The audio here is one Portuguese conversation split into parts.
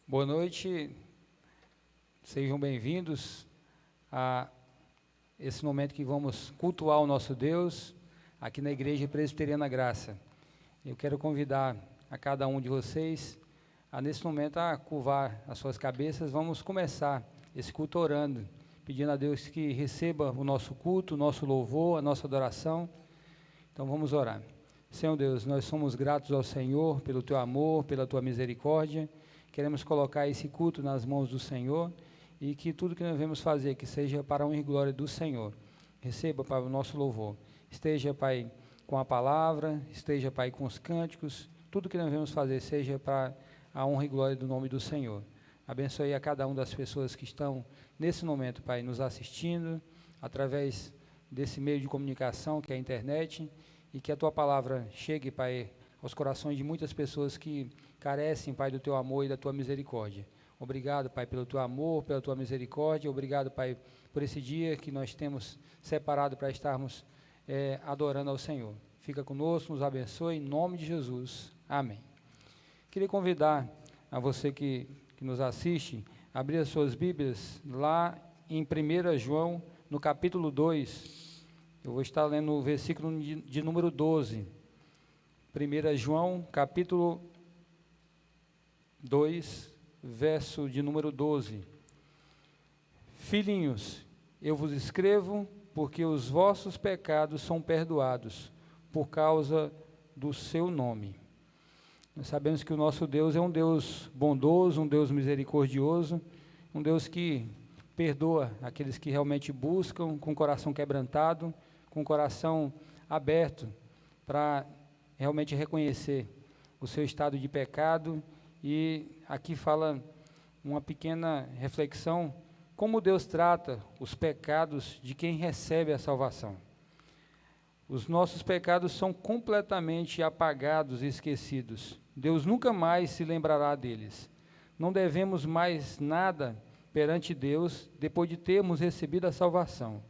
Boa noite, sejam bem-vindos a esse momento que vamos cultuar o nosso Deus aqui na Igreja Presbiteriana Graça. Eu quero convidar a cada um de vocês a nesse momento a curvar as suas cabeças. Vamos começar esse culto orando, pedindo a Deus que receba o nosso culto, o nosso louvor, a nossa adoração. Então vamos orar. Senhor Deus, nós somos gratos ao Senhor pelo Teu amor, pela Tua misericórdia. Queremos colocar esse culto nas mãos do Senhor e que tudo que nós devemos fazer, que seja para a honra e glória do Senhor. Receba, Pai, o nosso louvor. Esteja, Pai, com a palavra, esteja, Pai, com os cânticos. Tudo que nós devemos fazer seja para a honra e glória do nome do Senhor. Abençoe a cada uma das pessoas que estão nesse momento, Pai, nos assistindo, através desse meio de comunicação que é a internet, e que a Tua palavra chegue, Pai, aos corações de muitas pessoas que carecem, Pai, do Teu amor e da Tua misericórdia. Obrigado, Pai, pelo Teu amor, pela Tua misericórdia. Obrigado, Pai, por esse dia que nós temos separado para estarmos adorando ao Senhor. Fica conosco, nos abençoe, em nome de Jesus. Amém. Queria convidar a você que nos assiste a abrir as suas Bíblias lá em 1 João, no capítulo 2. Eu vou estar lendo o versículo de número 12. 1 João, capítulo 2, verso de número 12. Filhinhos, eu vos escrevo porque os vossos pecados são perdoados por causa do seu nome. Nós sabemos que o nosso Deus é um Deus bondoso, um Deus misericordioso, um Deus que perdoa aqueles que realmente buscam com o coração quebrantado, com o coração aberto para realmente reconhecer o seu estado de pecado. E aqui fala uma pequena reflexão, como Deus trata os pecados de quem recebe a salvação. Os nossos pecados são completamente apagados e esquecidos. Deus nunca mais se lembrará deles. Não devemos mais nada perante Deus depois de termos recebido a salvação.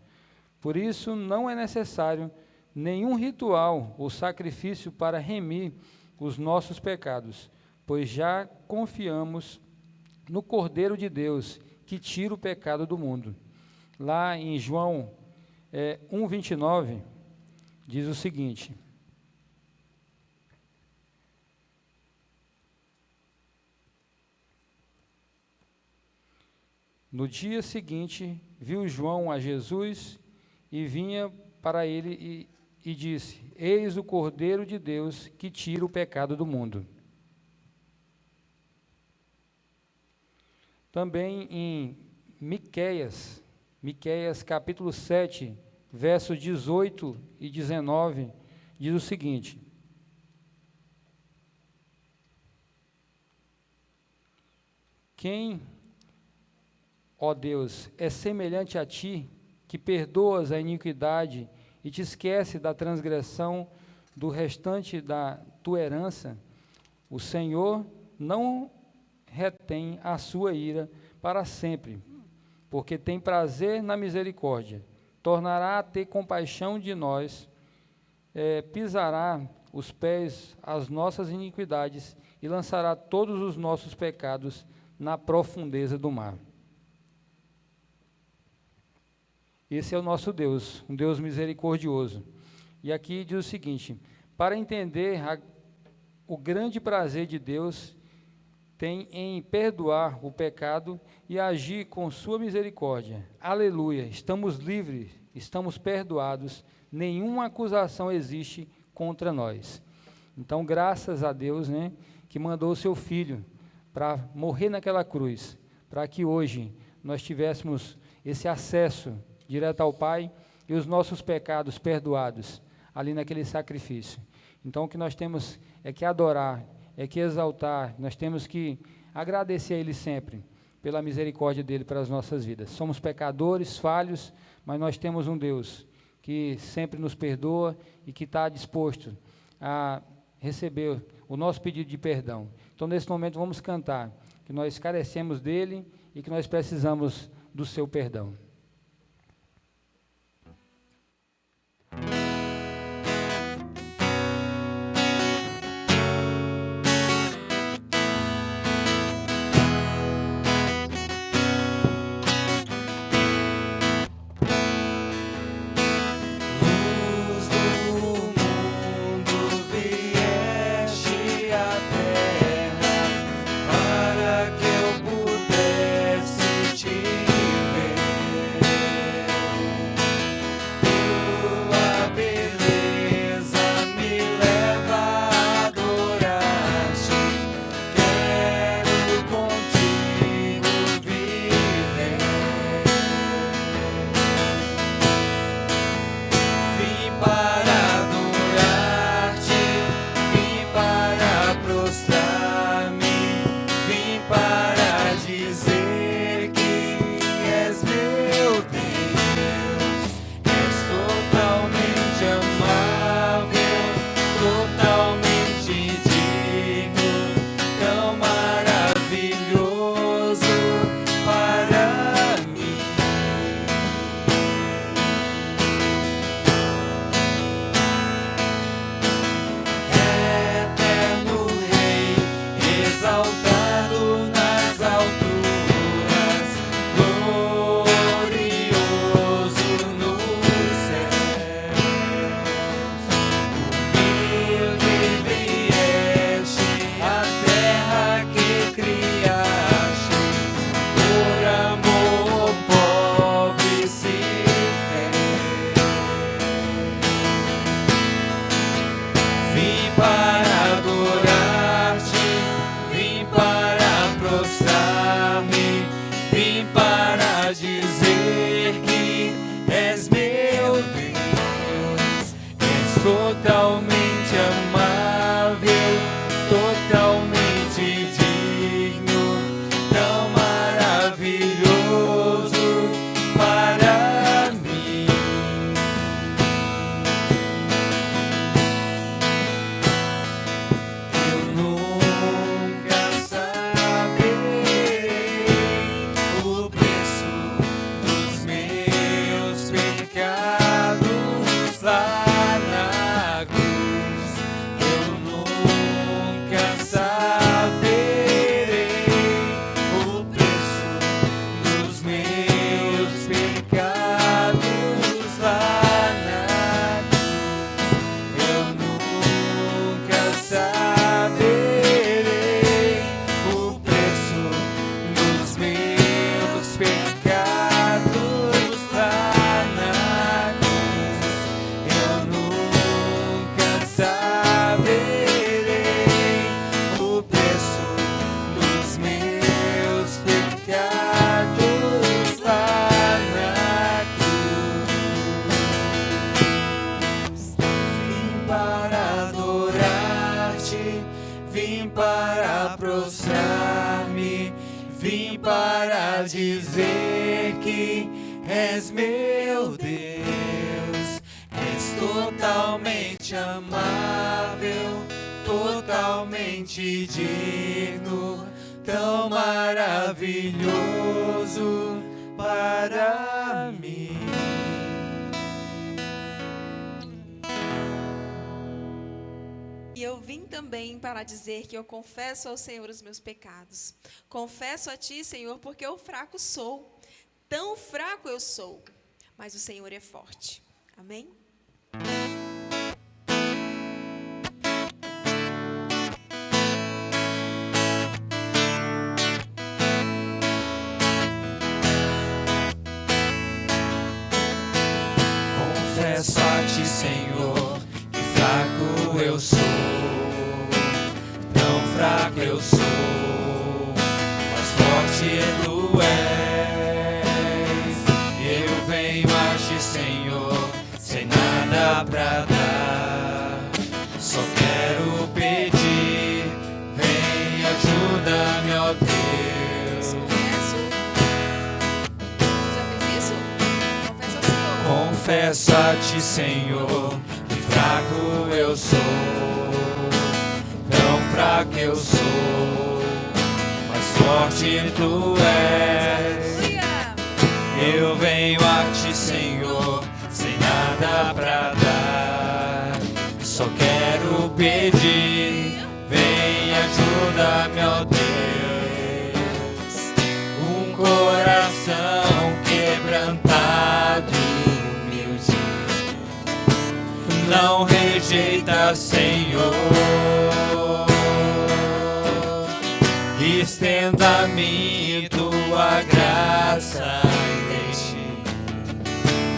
Por isso, não é necessário nenhum ritual ou sacrifício para remir os nossos pecados, pois já confiamos no Cordeiro de Deus, que tira o pecado do mundo. Lá em João 1,29, diz o seguinte: no dia seguinte, viu João a Jesus e vinha para ele e disse: eis o Cordeiro de Deus que tira o pecado do mundo. Também em Miqueias capítulo 7, versos 18 e 19, diz o seguinte: quem, ó Deus, é semelhante a ti, que perdoas a iniquidade e te esquece da transgressão do restante da tua herança? O Senhor não retém a sua ira para sempre, porque tem prazer na misericórdia. Tornará a ter compaixão de nós, pisará os pés às nossas iniquidades e lançará todos os nossos pecados na profundeza do mar. Esse é o nosso Deus, um Deus misericordioso. E aqui diz o seguinte: para entender o grande prazer de Deus tem em perdoar o pecado e agir com sua misericórdia. Aleluia, estamos livres, estamos perdoados, nenhuma acusação existe contra nós. Então, graças a Deus, que mandou o seu Filho para morrer naquela cruz, para que hoje nós tivéssemos esse acesso direto ao Pai e os nossos pecados perdoados ali naquele sacrifício. Então, o que nós temos é que adorar, é que exaltar, nós temos que agradecer a Ele sempre pela misericórdia dEle para as nossas vidas. Somos pecadores, falhos, mas nós temos um Deus que sempre nos perdoa e que está disposto a receber o nosso pedido de perdão. Então, nesse momento, vamos cantar que nós carecemos dEle e que nós precisamos do seu perdão. para prostrar-me, vim para dizer que és meu Deus. És totalmente amável, totalmente digno, tão maravilhoso para mim. E eu vim também para dizer que eu confesso ao Senhor os meus pecados. Confesso a Ti, Senhor, porque eu fraco sou. Tão fraco eu sou, mas o Senhor é forte. Amém? Confesso a Ti, Senhor, que fraco eu sou, tão fraco eu sou, mas forte Tu és. Eu venho a Ti, Senhor, sem nada pra dar, só quero pedir, vem, ajuda-me, ó Deus. Confesso a Ti, Senhor, que fraco eu sou, tão fraco eu sou, mas forte Tu és. Eu venho a Ti, Senhor, sem nada pra dar, só quero pedir, vem, ajuda-me, ó Deus. Um coração quebrantado, não rejeita, Senhor. Estenda-me Tua graça e deixe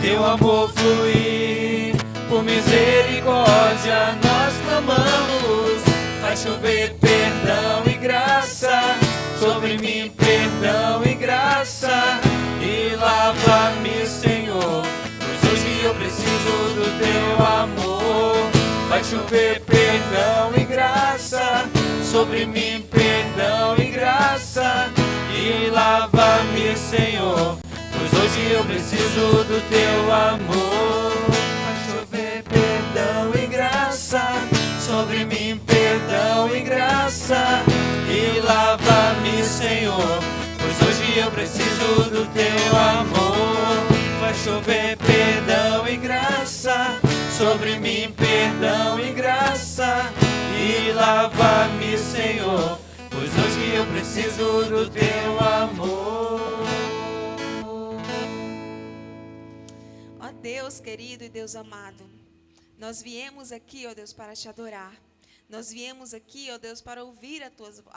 Teu amor fluir. Por misericórdia nós clamamos, faz chover perdão e graça sobre mim, perdão e graça, e lava-me, Senhor, pois hoje eu preciso do Teu amor. Vai chover perdão e graça sobre mim, perdão e graça, e lava-me, Senhor, pois hoje eu preciso do Teu amor. Vai chover perdão e graça sobre mim, perdão e graça, e lava-me, Senhor, pois hoje eu preciso do Teu amor. Vai chover perdão e graça sobre mim, perdão e graça, e lava-me, Senhor, pois hoje eu preciso do Teu amor. Ó Deus querido e Deus amado, nós viemos aqui, ó Deus, para Te adorar. Nós viemos aqui, ó Deus, para ouvir a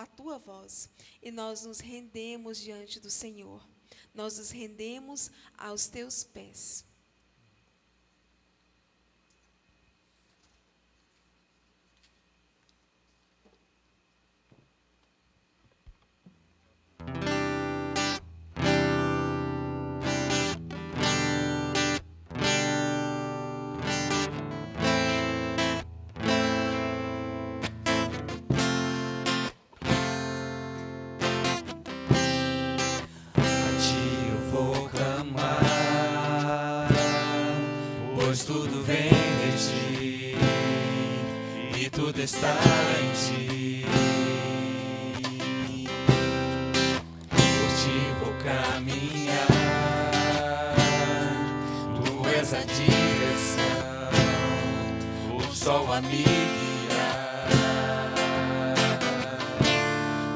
Tua voz, e nós nos rendemos diante do Senhor. Nós nos rendemos aos Teus pés. Pois tudo vem de Ti e tudo está em Ti. Por Ti vou caminhar, Tu és a direção, o sol a me guiar.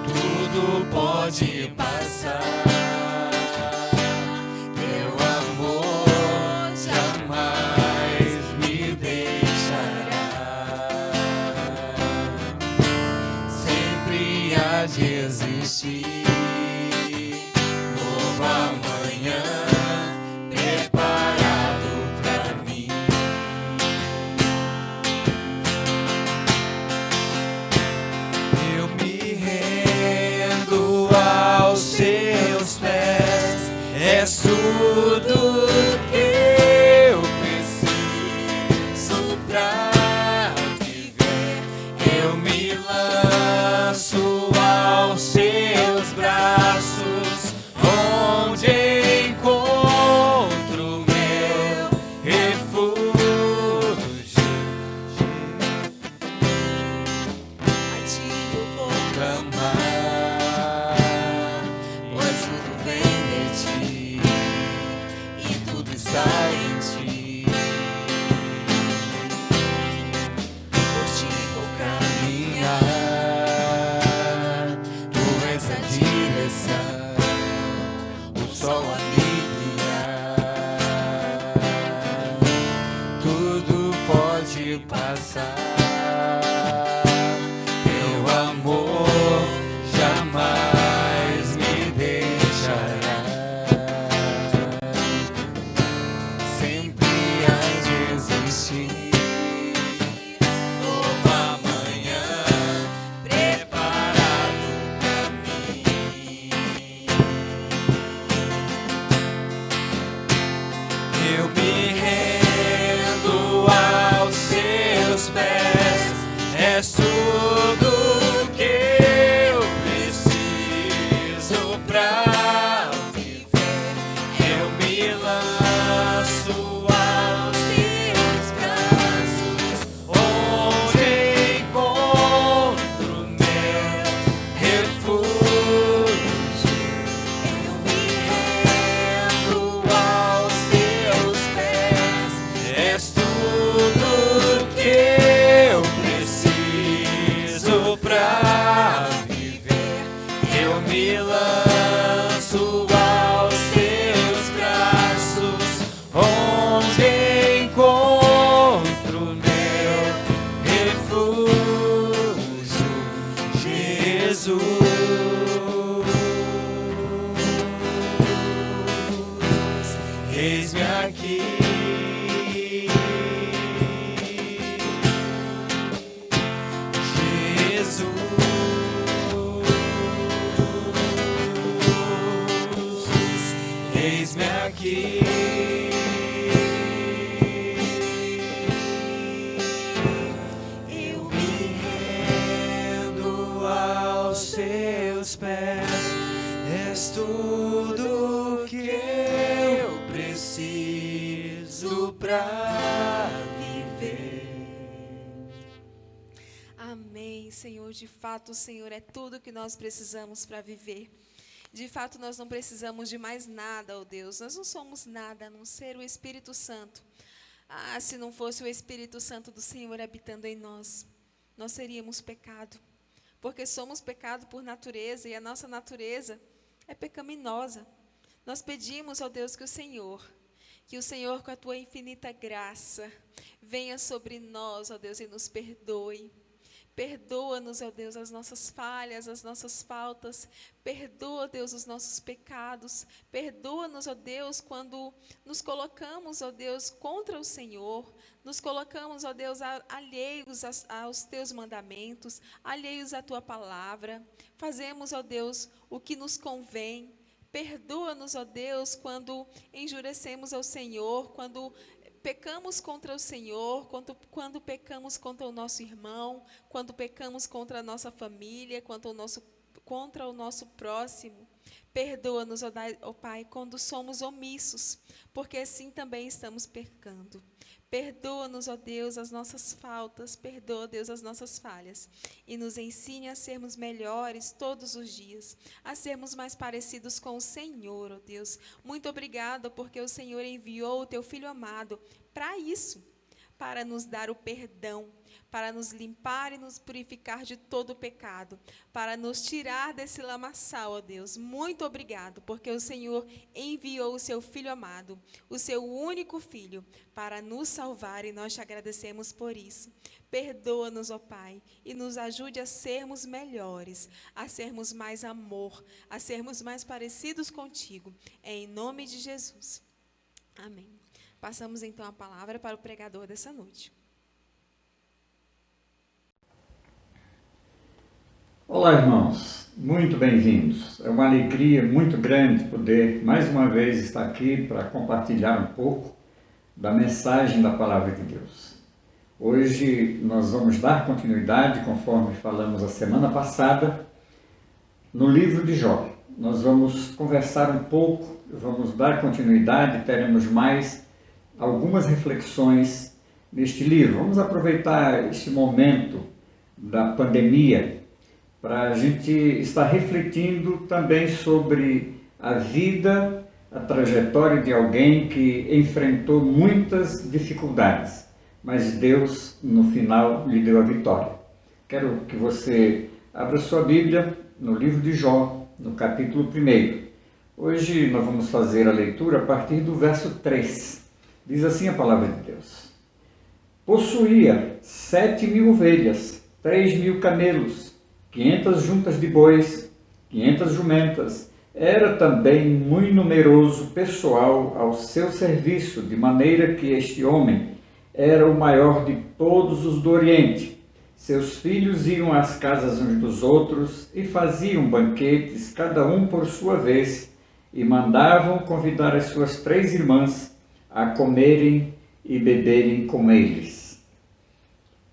Tudo pode passar, de existir novo amanhã preparado pra mim. Eu me rendo aos Seus pés, és tudo que eu preciso pra viver. Eu me lanço tudo que eu preciso pra viver. Eu me lanço aos teus braços, onde encontro meu refúgio. Eu me rendo aos teus pés. És tudo que eu preciso pra viver. Eu me lanço aos teus braços, onde encontro meu refúgio, Jesus. Eis-me aqui. Jesus, eis-me aqui. Eu me rendo aos teus pés. És tudo que eu preciso pra viver. Amém, Senhor. De fato, o Senhor é tudo que nós precisamos para viver. De fato, nós não precisamos de mais nada, ó Deus. Nós não somos nada a não ser o Espírito Santo. Ah, se não fosse o Espírito Santo do Senhor habitando em nós, nós seríamos pecado. Porque somos pecado por natureza e a nossa natureza é pecaminosa. Nós pedimos, ó Deus, que o Senhor com a tua infinita graça venha sobre nós, ó Deus, e nos perdoe. Perdoa-nos, ó Deus, as nossas falhas, as nossas faltas. Perdoa, Deus, os nossos pecados. Perdoa-nos, ó Deus, quando nos colocamos, ó Deus, contra o Senhor. Nos colocamos, ó Deus, alheios aos teus mandamentos, alheios à tua palavra. Fazemos, ó Deus, o que nos convém. Perdoa-nos, ó Deus, quando endurecemos ao Senhor, quando pecamos contra o Senhor, quando pecamos contra o nosso irmão, quando pecamos contra a nossa família, contra o nosso próximo. Perdoa-nos, ó Pai, quando somos omissos, porque assim também estamos pecando. Perdoa-nos, ó Deus, as nossas faltas, perdoa, Deus, as nossas falhas, e nos ensine a sermos melhores todos os dias, a sermos mais parecidos com o Senhor, ó Deus. Muito obrigada, porque o Senhor enviou o teu Filho amado para isso, para nos dar o perdão, para nos limpar e nos purificar de todo o pecado, para nos tirar desse lamaçal, ó Deus. Muito obrigado, porque o Senhor enviou o seu Filho amado, o seu único Filho, para nos salvar, e nós te agradecemos por isso. Perdoa-nos, ó Pai, e nos ajude a sermos melhores, a sermos mais amor, a sermos mais parecidos contigo, em nome de Jesus. Amém. Passamos então a palavra para o pregador dessa noite. Olá, irmãos, muito bem-vindos. É uma alegria muito grande poder mais uma vez estar aqui para compartilhar um pouco da mensagem da Palavra de Deus. Hoje nós vamos dar continuidade, conforme falamos a semana passada, no livro de Jó. Nós vamos conversar um pouco, vamos dar continuidade, teremos mais algumas reflexões neste livro. Vamos aproveitar este momento da pandemia para a gente estar refletindo também sobre a vida, a trajetória de alguém que enfrentou muitas dificuldades, mas Deus, no final, lhe deu a vitória. Quero que você abra sua Bíblia no livro de Jó, no capítulo 1. Hoje nós vamos fazer a leitura a partir do verso 3. Diz assim a palavra de Deus: Possuía 7.000 ovelhas, 3.000 camelos, 500 juntas de bois, 500 jumentas. Era também muito numeroso pessoal ao seu serviço, de maneira que este homem era o maior de todos os do Oriente. Seus filhos iam às casas uns dos outros e faziam banquetes, cada um por sua vez, e mandavam convidar as suas 3 irmãs a comerem e beberem com eles.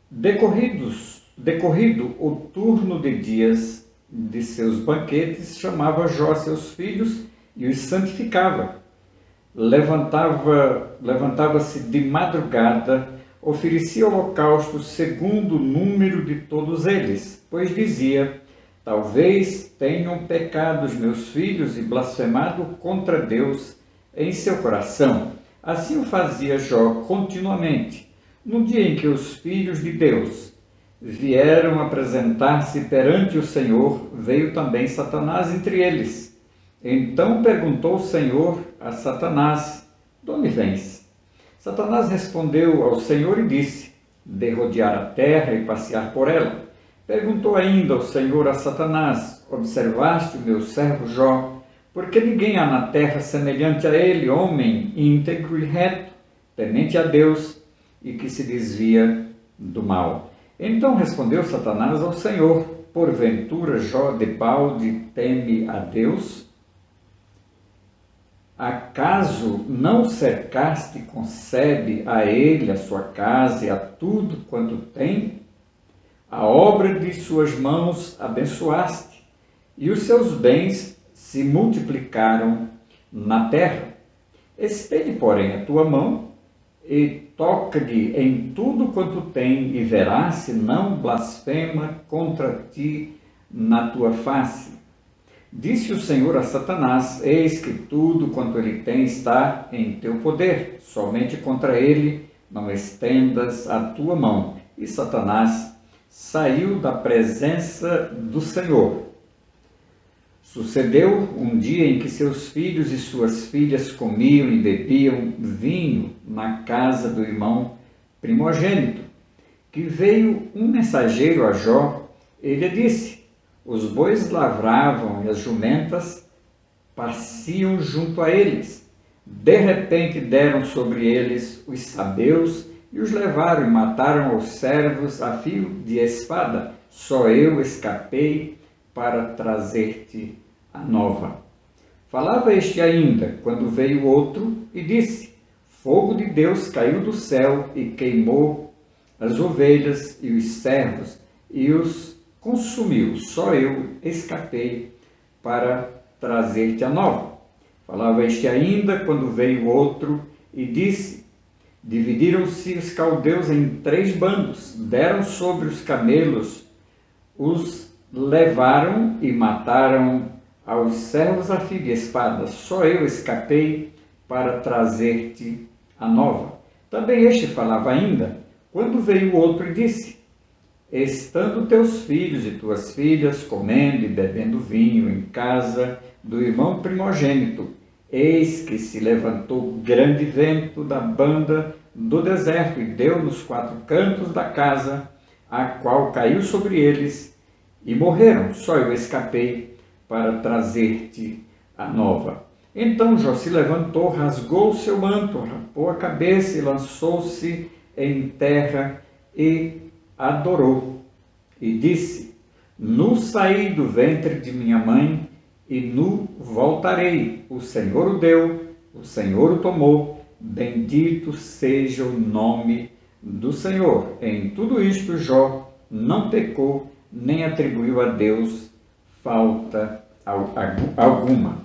Decorridos Decorrido o turno de dias de seus banquetes, chamava Jó seus filhos e os santificava. Levantava-se de madrugada, oferecia holocausto segundo o número de todos eles, pois dizia: talvez tenham pecado os meus filhos e blasfemado contra Deus em seu coração. Assim o fazia Jó continuamente. No dia em que os filhos de Deus vieram apresentar-se perante o Senhor, veio também Satanás entre eles. Então perguntou o Senhor a Satanás: de onde vens? Satanás respondeu ao Senhor e disse: de rodear a terra e passear por ela. Perguntou ainda o Senhor a Satanás: observaste o meu servo Jó? Porque ninguém há na terra semelhante a ele, homem íntegro e reto, temente a Deus e que se desvia do mal. Então respondeu Satanás ao Senhor: porventura Jó de balde teme a Deus? Acaso não cercaste e concede a ele, a sua casa e a tudo quanto tem? A obra de suas mãos abençoaste, e os seus bens se multiplicaram na terra. Estende, porém, a tua mão e toca-lhe em tudo quanto tem, e verás se não blasfema contra ti na tua face. Disse o Senhor a Satanás: eis que tudo quanto ele tem está em teu poder, somente contra ele não estendas a tua mão. E Satanás saiu da presença do Senhor. Sucedeu um dia em que seus filhos e suas filhas comiam e bebiam vinho na casa do irmão primogênito, que veio um mensageiro a Jó. Ele disse: os bois lavravam e as jumentas pasciam junto a eles. De repente deram sobre eles os sabeus e os levaram e mataram os servos a fio de espada. Só eu escapei para trazer-te a nova. Falava este ainda, quando veio outro e disse: fogo de Deus caiu do céu e queimou as ovelhas e os servos e os consumiu. Só eu escapei para trazer-te a nova. Falava este ainda, quando veio outro e disse: dividiram-se os caldeus em 3 bandos, deram sobre os camelos, os levaram e mataram aos servos a fio de espada. Só eu escapei para trazer-te a nova. Também este falava ainda, quando veio outro e disse: estando teus filhos e tuas filhas comendo e bebendo vinho em casa do irmão primogênito, eis que se levantou grande vento da banda do deserto e deu nos 4 cantos da casa, a qual caiu sobre eles, e morreram. Só eu escapei para trazer-te a nova. Então Jó se levantou, rasgou o seu manto, rapou a cabeça e lançou-se em terra e adorou. E disse: nu saí do ventre de minha mãe, e nu voltarei. O Senhor o deu, o Senhor o tomou. Bendito seja o nome do Senhor. Em tudo isto Jó não pecou, nem atribuiu a Deus falta alguma.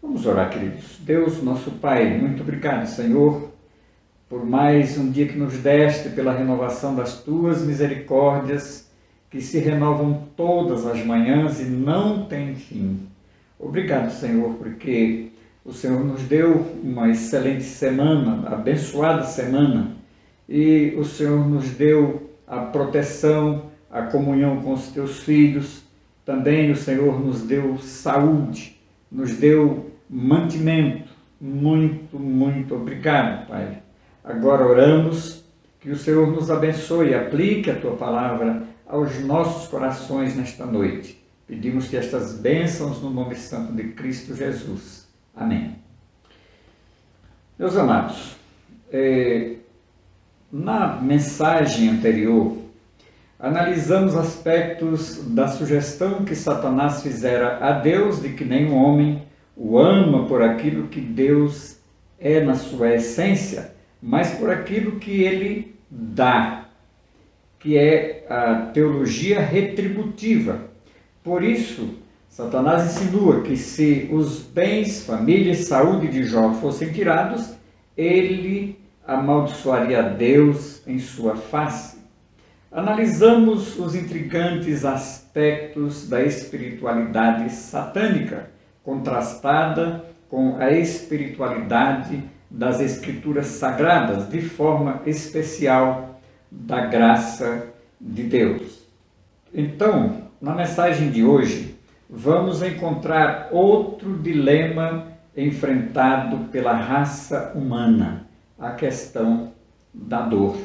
Vamos orar, queridos. Deus, nosso Pai, muito obrigado, Senhor, por mais um dia que nos deste, pela renovação das tuas misericórdias, que se renovam todas as manhãs e não têm fim. Obrigado, Senhor, porque o Senhor nos deu uma excelente semana, abençoada semana, e o Senhor nos deu a proteção, a comunhão com os teus filhos. Também o Senhor nos deu saúde, nos deu mantimento. Muito, muito obrigado, Pai. Agora oramos que o Senhor nos abençoe e aplique a tua palavra aos nossos corações nesta noite. Pedimos-te estas bênçãos no nome santo de Cristo Jesus. Amém. Meus amados, na mensagem anterior, analisamos aspectos da sugestão que Satanás fizera a Deus de que nenhum homem o ama por aquilo que Deus é na sua essência, mas por aquilo que ele dá, que é a teologia retributiva. Por isso, Satanás insinua que se os bens, família e saúde de Jó fossem tirados, ele amaldiçoaria a Deus em sua face. Analisamos os intrigantes aspectos da espiritualidade satânica, contrastada com a espiritualidade das Escrituras Sagradas, de forma especial da graça de Deus. Então, na mensagem de hoje, vamos encontrar outro dilema enfrentado pela raça humana, a questão da dor.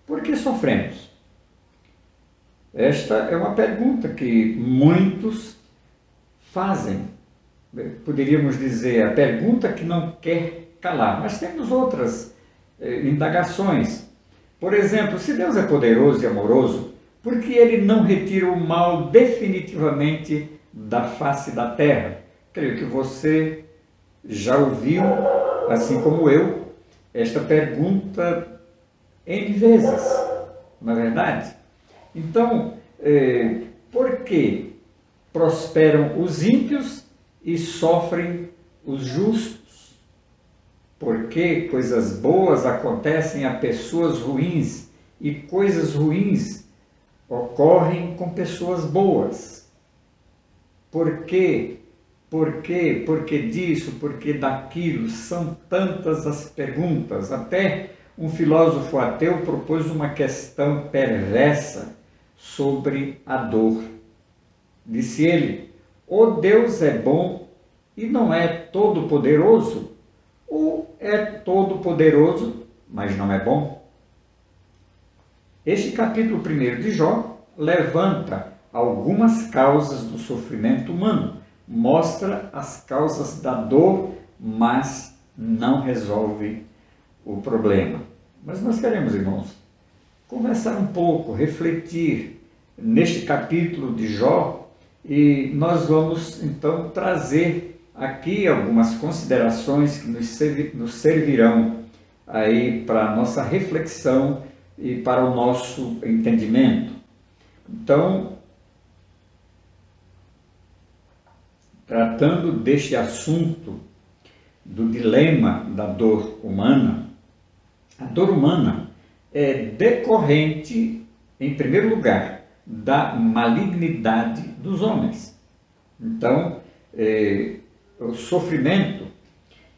Por que sofremos? Esta é uma pergunta que muitos fazem. Poderíamos dizer, a pergunta que não quer calar, mas temos outras indagações. Por exemplo, se Deus é poderoso e amoroso, por que Ele não retira o mal definitivamente da face da terra? Creio que você já ouviu, assim como eu, esta pergunta N vezes, não é verdade? Então, por que prosperam os ímpios e sofrem os justos? Por que coisas boas acontecem a pessoas ruins e coisas ruins ocorrem com pessoas boas? Por quê? Por quê? Por que disso? Por que daquilo? São tantas as perguntas. Até um filósofo ateu propôs uma questão perversa sobre a dor. Disse ele: ou Deus é bom e não é todo-poderoso, ou é todo-poderoso, mas não é bom? Este capítulo 1 de Jó levanta algumas causas do sofrimento humano, mostra as causas da dor, mas não resolve o problema. Mas nós queremos, irmãos, conversar um pouco, refletir neste capítulo de Jó, e nós vamos então trazer aqui algumas considerações que nos servirão aí para a nossa reflexão e para o nosso entendimento. Então, tratando deste assunto do dilema da dor humana, a dor humana é decorrente, em primeiro lugar, da malignidade dos homens. Então, o sofrimento,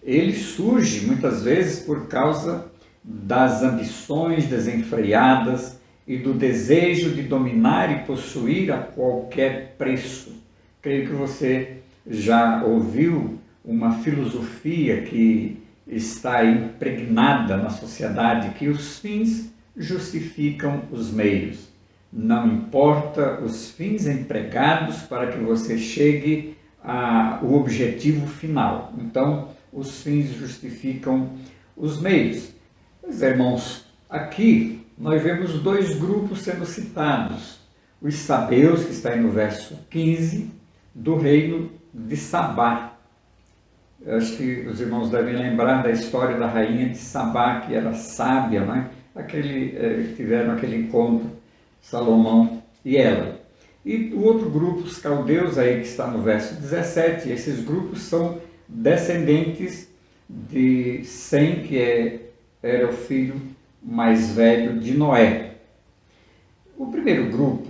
ele surge muitas vezes por causa das ambições desenfreadas e do desejo de dominar e possuir a qualquer preço. Creio que você já ouviu uma filosofia que está impregnada na sociedade, que os fins justificam os meios. Não importa os fins empregados para que você chegue ao objetivo final. Então, os fins justificam os meios. Pois é, irmãos, aqui nós vemos dois grupos sendo citados. Os sabeus, que está aí no verso 15, do reino de Sabá. Eu acho que os irmãos devem lembrar da história da rainha de Sabá, que era sábia, né? Tiveram aquele encontro, Salomão e ela. E o outro grupo, os caldeus, aí que está no verso 17, esses grupos são descendentes de Sem, que era o filho mais velho de Noé. O primeiro grupo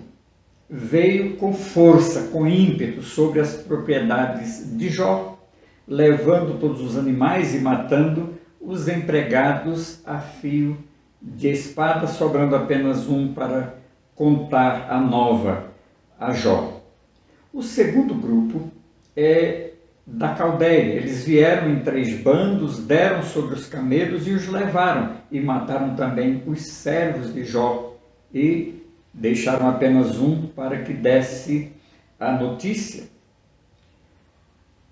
veio com força, com ímpeto sobre as propriedades de Jó, levando todos os animais e matando os empregados a fio de espada, sobrando apenas um para contar a nova a Jó. O segundo grupo é da Caldeia. Eles vieram em 3 bandos, deram sobre os camelos e os levaram, e mataram também os servos de Jó, e deixaram apenas um para que desse a notícia.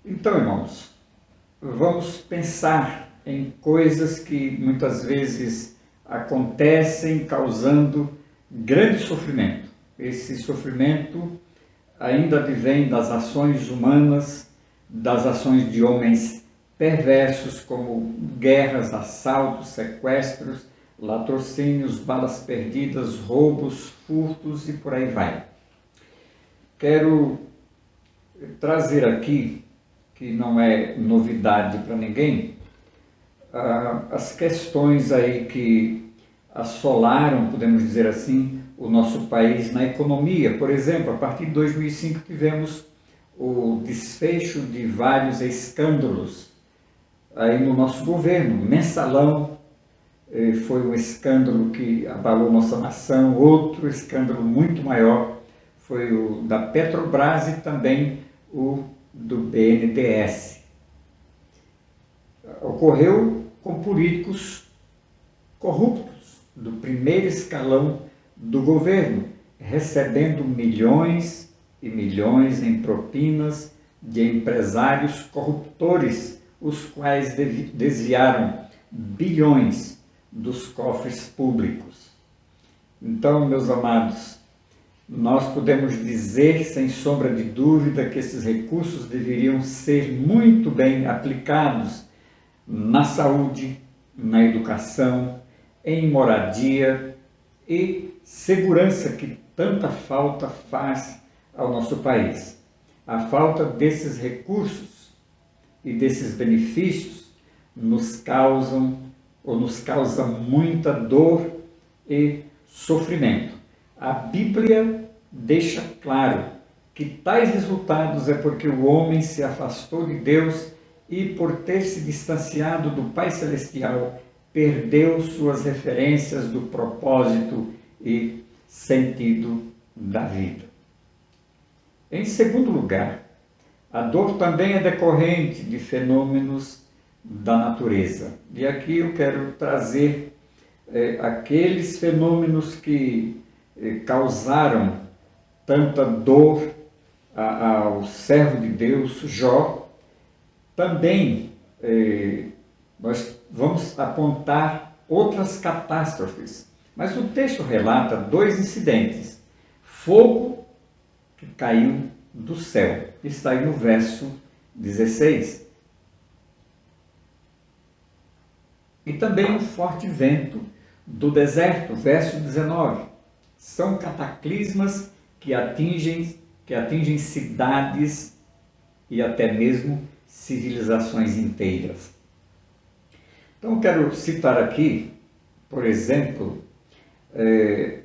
Então, irmãos, vamos pensar em coisas que muitas vezes acontecem causando grande sofrimento. Esse sofrimento ainda advém das ações humanas, das ações de homens perversos, como guerras, assaltos, sequestros, latrocínios, balas perdidas, roubos, furtos e por aí vai. Quero trazer aqui, que não é novidade para ninguém, as questões aí que assolaram, podemos dizer assim, o nosso país na economia. Por exemplo, a partir de 2005 tivemos o desfecho de vários escândalos aí no nosso governo. Mensalão foi um escândalo que abalou nossa nação. Outro escândalo muito maior foi o da Petrobras e também o do BNDES. Ocorreu com políticos corruptos do primeiro escalão do governo, recebendo milhões e milhões em propinas de empresários corruptores, os quais desviaram bilhões dos cofres públicos. Então, meus amados, nós podemos dizer, sem sombra de dúvida, que esses recursos deveriam ser muito bem aplicados na saúde, na educação, em moradia e segurança, que tanta falta faz ao nosso país. A falta desses recursos e desses benefícios nos causa muita dor e sofrimento. A Bíblia deixa claro que tais resultados é porque o homem se afastou de Deus e, por ter se distanciado do Pai Celestial, perdeu suas referências do propósito e sentido da vida. Em segundo lugar, a dor também é decorrente de fenômenos da natureza. E aqui eu quero trazer aqueles fenômenos que causaram tanta dor ao servo de Deus, Jó. Também nós vamos apontar outras catástrofes, mas o texto relata 2 incidentes. Fogo que caiu do céu, está aí no verso 16. E também um forte vento do deserto, verso 19. São cataclismas que atingem cidades e até mesmo civilizações inteiras. Então, eu quero citar aqui, por exemplo,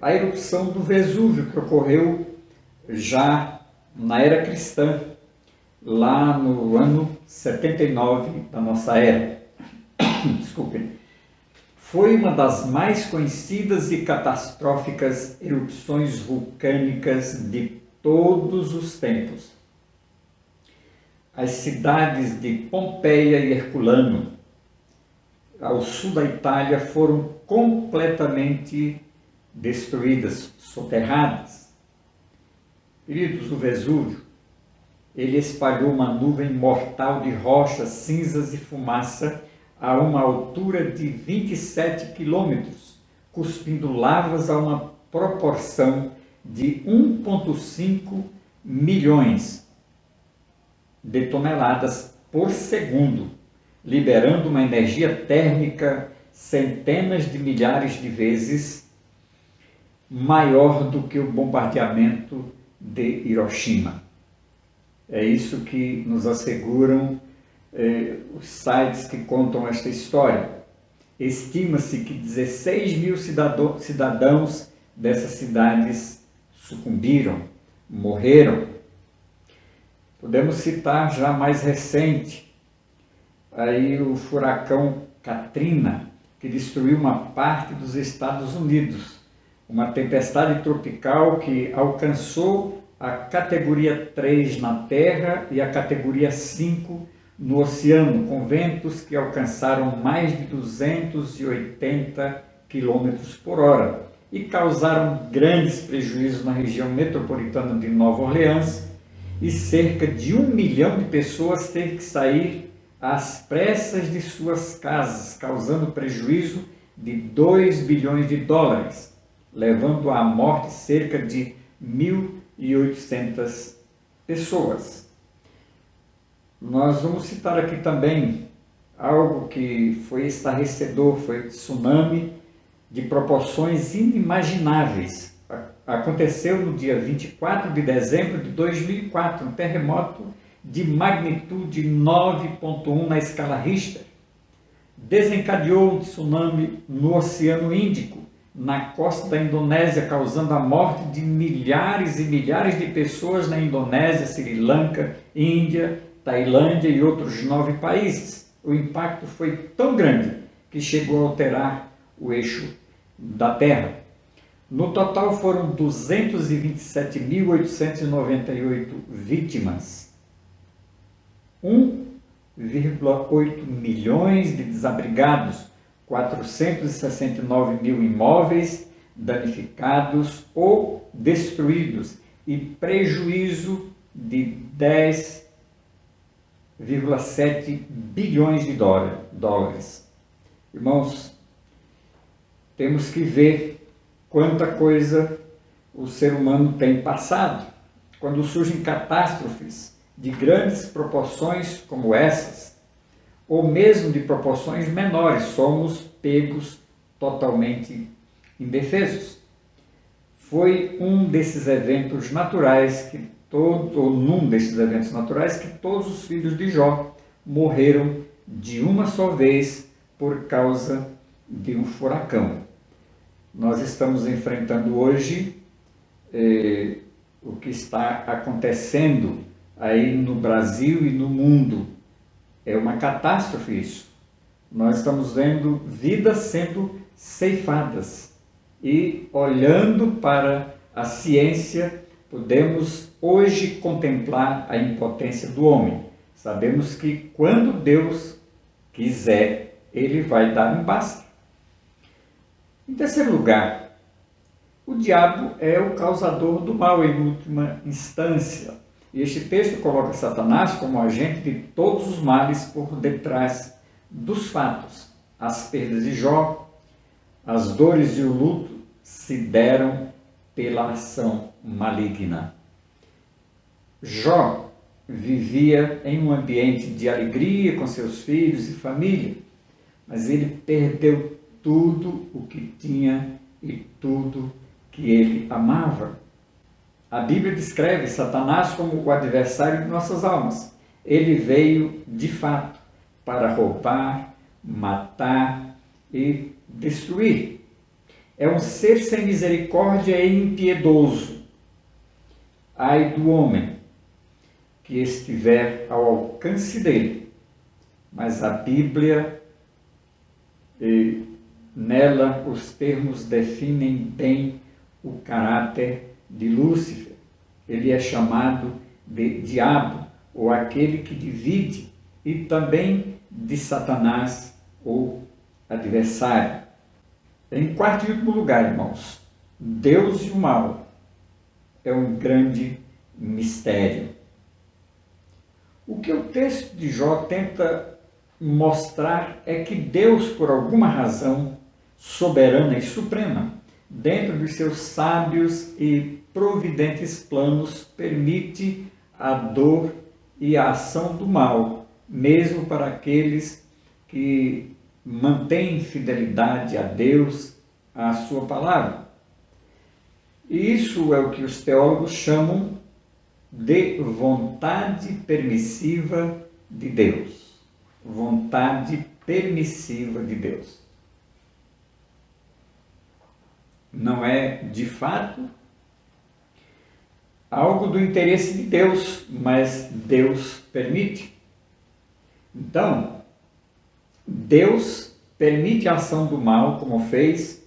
a erupção do Vesúvio, que ocorreu já na era cristã, lá no ano 79 da nossa era. Desculpem. Foi uma das mais conhecidas e catastróficas erupções vulcânicas de todos os tempos. As cidades de Pompeia e Herculano, ao sul da Itália, foram completamente destruídas, soterradas. Queridos, o Vesúvio, ele espalhou uma nuvem mortal de rochas, cinzas e fumaça a uma altura de 27 quilômetros, cuspindo lavas a uma proporção de 1,5 milhões de toneladas por segundo, liberando uma energia térmica centenas de milhares de vezes maior do que o bombardeamento de Hiroshima. É isso que nos asseguram os sites que contam esta história. Estima-se que 16 mil cidadãos dessas cidades sucumbiram, morreram. Podemos citar já mais recente, aí o furacão Katrina, que destruiu uma parte dos Estados Unidos. Uma tempestade tropical que alcançou a categoria 3 na Terra e a categoria 5 no oceano, com ventos que alcançaram mais de 280 km por hora e causaram grandes prejuízos na região metropolitana de Nova Orleans, e cerca de 1 milhão de pessoas teve que sair às pressas de suas casas, causando prejuízo de 2 bilhões de dólares, levando à morte cerca de 1.800 pessoas. Nós vamos citar aqui também algo que foi estarrecedor, foi o tsunami de proporções inimagináveis. Aconteceu no dia 24 de dezembro de 2004, um terremoto de magnitude 9,1 na escala Richter. Desencadeou um tsunami no Oceano Índico, na costa da Indonésia, causando a morte de milhares e milhares de pessoas na Indonésia, Sri Lanka, Índia, Tailândia e outros 9 países. O impacto foi tão grande que chegou a alterar o eixo da Terra. No total foram 227.898 vítimas, 1,8 milhões de desabrigados, 469 mil imóveis danificados ou destruídos e prejuízo de 10,7 bilhões de dólares. Irmãos, temos que ver quanta coisa o ser humano tem passado. Quando surgem catástrofes de grandes proporções como essas, ou mesmo de proporções menores, somos pegos totalmente indefesos. Foi num desses eventos naturais que todos os filhos de Jó morreram de uma só vez por causa de um furacão. Nós estamos enfrentando hoje o que está acontecendo aí no Brasil e no mundo. É uma catástrofe isso. Nós estamos vendo vidas sendo ceifadas e, olhando para a ciência, podemos hoje contemplar a impotência do homem. Sabemos que quando Deus quiser, Ele vai dar um basta. Em terceiro lugar, o diabo é o causador do mal em última instância. E este texto coloca Satanás como agente de todos os males por detrás dos fatos. As perdas de Jó, as dores e o luto se deram pela ação maligna. Jó vivia em um ambiente de alegria com seus filhos e família, mas ele perdeu tudo o que tinha e tudo que ele amava. A Bíblia descreve Satanás como o adversário de nossas almas. Ele veio, de fato, para roubar, matar e destruir. É um ser sem misericórdia e impiedoso. Ai do homem que estiver ao alcance dele. Mas a Bíblia, nela os termos definem bem o caráter de Lúcifer. Ele é chamado de diabo, ou aquele que divide, e também de Satanás, ou adversário. Em quarto e último lugar, irmãos, Deus e o mal é um grande mistério. O que o texto de Jó tenta mostrar é que Deus, por alguma razão soberana e suprema, dentro dos seus sábios e providentes planos, permite a dor e a ação do mal, mesmo para aqueles que mantêm fidelidade a Deus, à sua palavra. E isso é o que os teólogos chamam de vontade permissiva de Deus. Vontade permissiva de Deus. Não é, de fato, algo do interesse de Deus, mas Deus permite. Então, Deus permite a ação do mal, como fez,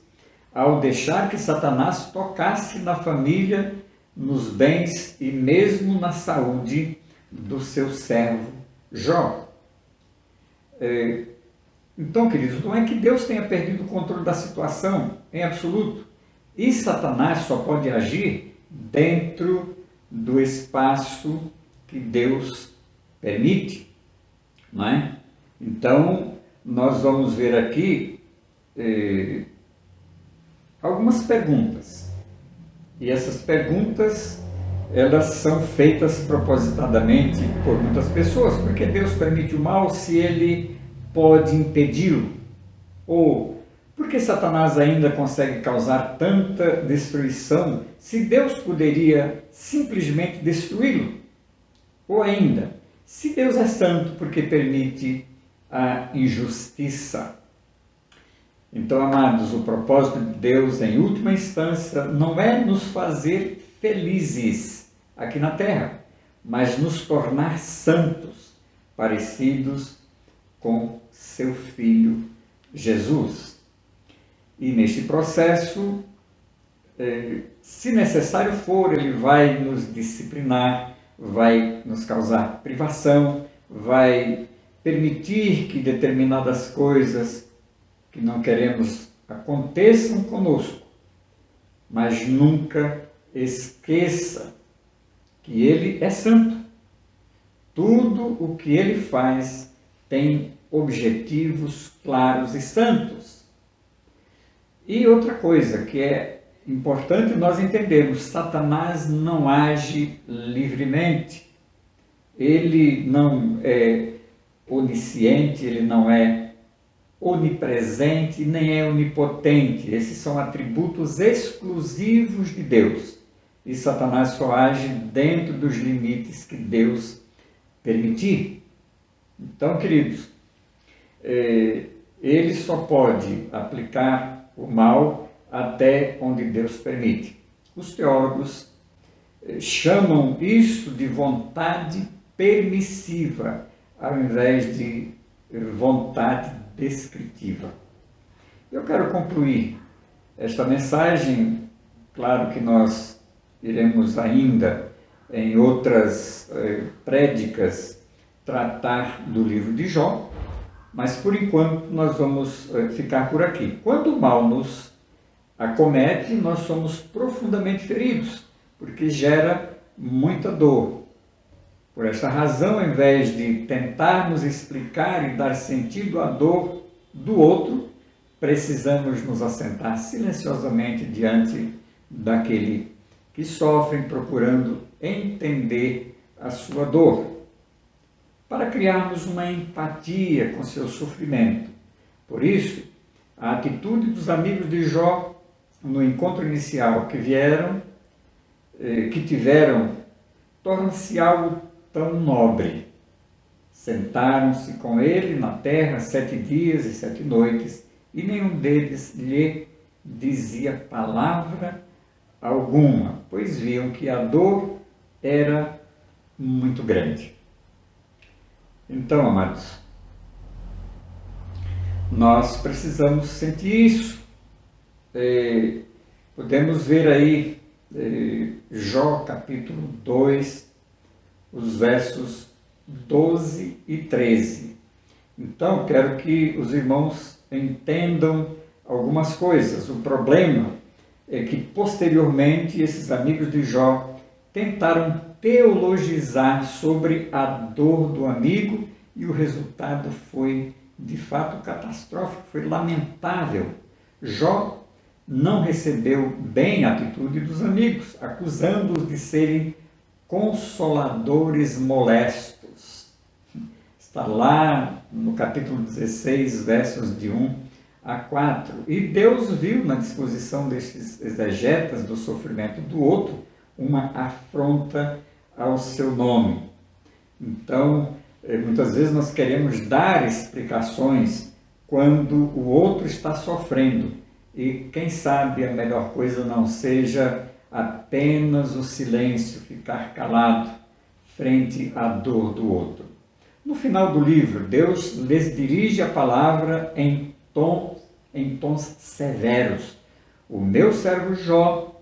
ao deixar que Satanás tocasse na família, nos bens e mesmo na saúde do seu servo Jó. Então, queridos, não é que Deus tenha perdido o controle da situação em absoluto. E Satanás só pode agir dentro do espaço que Deus permite, não é? Então, nós vamos ver aqui algumas perguntas. E essas perguntas, elas são feitas propositadamente por muitas pessoas. Por que Deus permite o mal se Ele pode impedi-lo? Ou, Por que Satanás ainda consegue causar tanta destruição se Deus poderia simplesmente destruí-lo? Ou ainda, se Deus é santo, por que permite a injustiça? Então, amados, o propósito de Deus, em última instância, não é nos fazer felizes aqui na terra, mas nos tornar santos, parecidos com seu Filho Jesus. E neste processo, se necessário for, ele vai nos disciplinar, vai nos causar privação, vai permitir que determinadas coisas que não queremos aconteçam conosco, mas nunca esqueça que ele é santo. Tudo o que ele faz tem objetivos claros e santos. E outra coisa que é importante nós entendermos, Satanás não age livremente. Ele não é onisciente, ele não é onipresente, nem é onipotente. Esses são atributos exclusivos de Deus. E Satanás só age dentro dos limites que Deus permitir. Então, queridos, ele só pode aplicar o mal até onde Deus permite. Os teólogos chamam isso de vontade permissiva, ao invés de vontade descritiva. Eu quero concluir esta mensagem. Claro que nós iremos ainda, em outras prédicas, tratar do livro de Jó, mas por enquanto nós vamos ficar por aqui. Quando o mal nos acomete, nós somos profundamente feridos, porque gera muita dor. Por esta razão, ao invés de tentarmos explicar e dar sentido à dor do outro, precisamos nos assentar silenciosamente diante daquele que sofre, procurando entender a sua dor, para criarmos uma empatia com seu sofrimento. Por isso, a atitude dos amigos de Jó no encontro inicial que tiveram, torna-se algo tão nobre. Sentaram-se com ele na terra 7 dias e 7 noites, e nenhum deles lhe dizia palavra alguma, pois viam que a dor era muito grande. Então, amados, nós precisamos sentir isso. Podemos ver aí Jó capítulo 2, os versos 12 e 13. Então, quero que os irmãos entendam algumas coisas. O problema é que, posteriormente, esses amigos de Jó tentaram teologizar sobre a dor do amigo e o resultado foi, de fato, catastrófico, foi lamentável. Jó não recebeu bem a atitude dos amigos, acusando-os de serem consoladores molestos. Está lá no capítulo 16, versos de 1 a 4. E Deus viu na disposição destes exegetas do sofrimento do outro uma afronta ao seu nome. Então, muitas vezes nós queremos dar explicações quando o outro está sofrendo. E quem sabe a melhor coisa não seja apenas o silêncio, ficar calado frente à dor do outro. No final do livro, Deus lhes dirige a palavra em tons severos. O meu servo Jó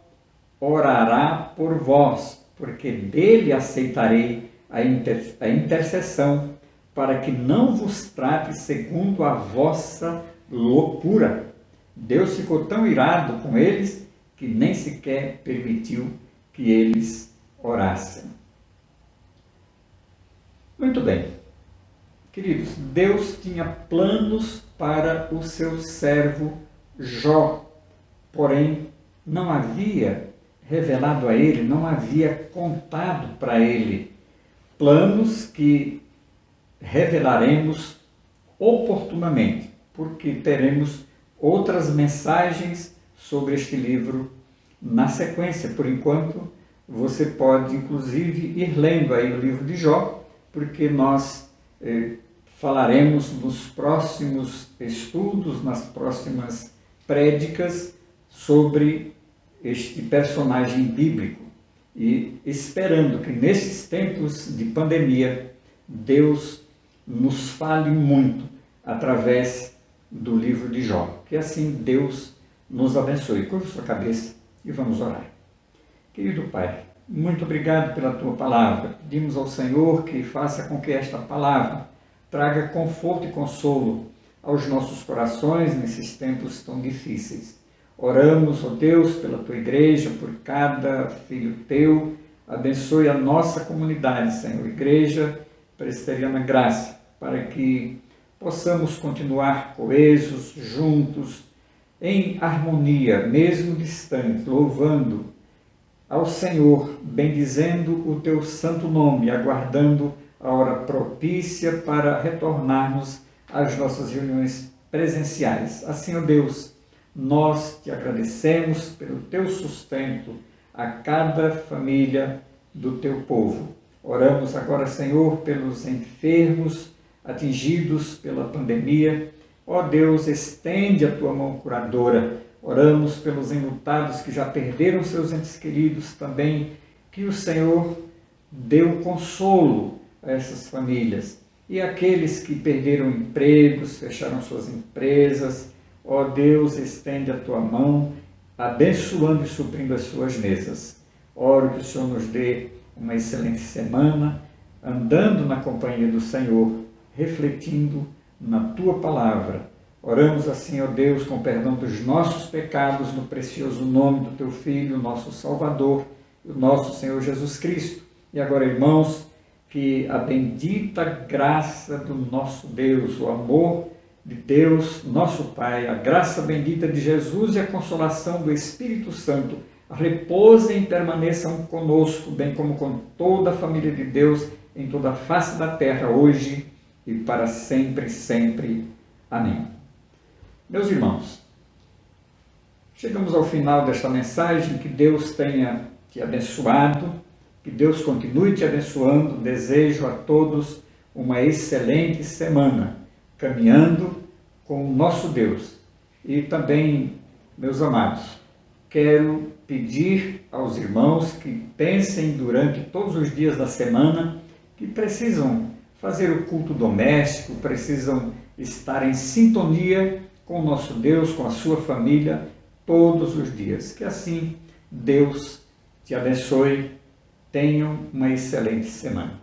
orará por vós, porque dele aceitarei a intercessão, para que não vos trate segundo a vossa loucura. Deus ficou tão irado com eles que nem sequer permitiu que eles orassem. Muito bem. Queridos, Deus tinha planos para o seu servo Jó, porém não havia revelado a ele, não havia contado para ele, planos que revelaremos oportunamente, porque teremos outras mensagens sobre este livro na sequência. Por enquanto, você pode inclusive ir lendo aí o livro de Jó, porque nós falaremos nos próximos estudos, nas próximas prédicas, sobre este personagem bíblico. E esperando que nesses tempos de pandemia, Deus nos fale muito através do livro de Jó. Que assim Deus nos abençoe. Curva sua cabeça e vamos orar. Querido Pai, muito obrigado pela Tua palavra. Pedimos ao Senhor que faça com que esta palavra traga conforto e consolo aos nossos corações nesses tempos tão difíceis. Oramos, ó Deus, pela Tua igreja, por cada filho Teu. Abençoe a nossa comunidade, Senhor, Igreja Presbiteriana Graça, para que possamos continuar coesos, juntos, em harmonia, mesmo distantes, louvando ao Senhor, bendizendo o Teu santo nome, aguardando a hora propícia para retornarmos às nossas reuniões presenciais. Assim, ó Deus, nós te agradecemos pelo Teu sustento a cada família do Teu povo. Oramos agora, Senhor, pelos enfermos atingidos pela pandemia. Ó Deus, estende a Tua mão curadora. Oramos pelos enlutados que já perderam seus entes queridos também, que o Senhor dê o consolo a essas famílias. E aqueles que perderam empregos, fecharam suas empresas, ó Deus, estende a Tua mão, abençoando e suprindo as suas mesas. Oro que o Senhor nos dê uma excelente semana, andando na companhia do Senhor, refletindo na Tua palavra. Oramos assim, ó Deus, com perdão dos nossos pecados, no precioso nome do Teu Filho, nosso Salvador, o nosso Senhor Jesus Cristo. E agora, irmãos, que a bendita graça do nosso Deus, o amor de Deus, nosso Pai, a graça bendita de Jesus e a consolação do Espírito Santo repousem e permaneçam conosco, bem como com toda a família de Deus em toda a face da terra, hoje e para sempre, sempre. Amém. Meus irmãos, chegamos ao final desta mensagem. Que Deus tenha te abençoado, que Deus continue te abençoando. Desejo a todos uma excelente semana, caminhando com o nosso Deus. E também, meus amados, quero pedir aos irmãos que pensem durante todos os dias da semana que precisam fazer o culto doméstico, precisam estar em sintonia com o nosso Deus, com a sua família, todos os dias. Que assim Deus te abençoe. Tenham uma excelente semana.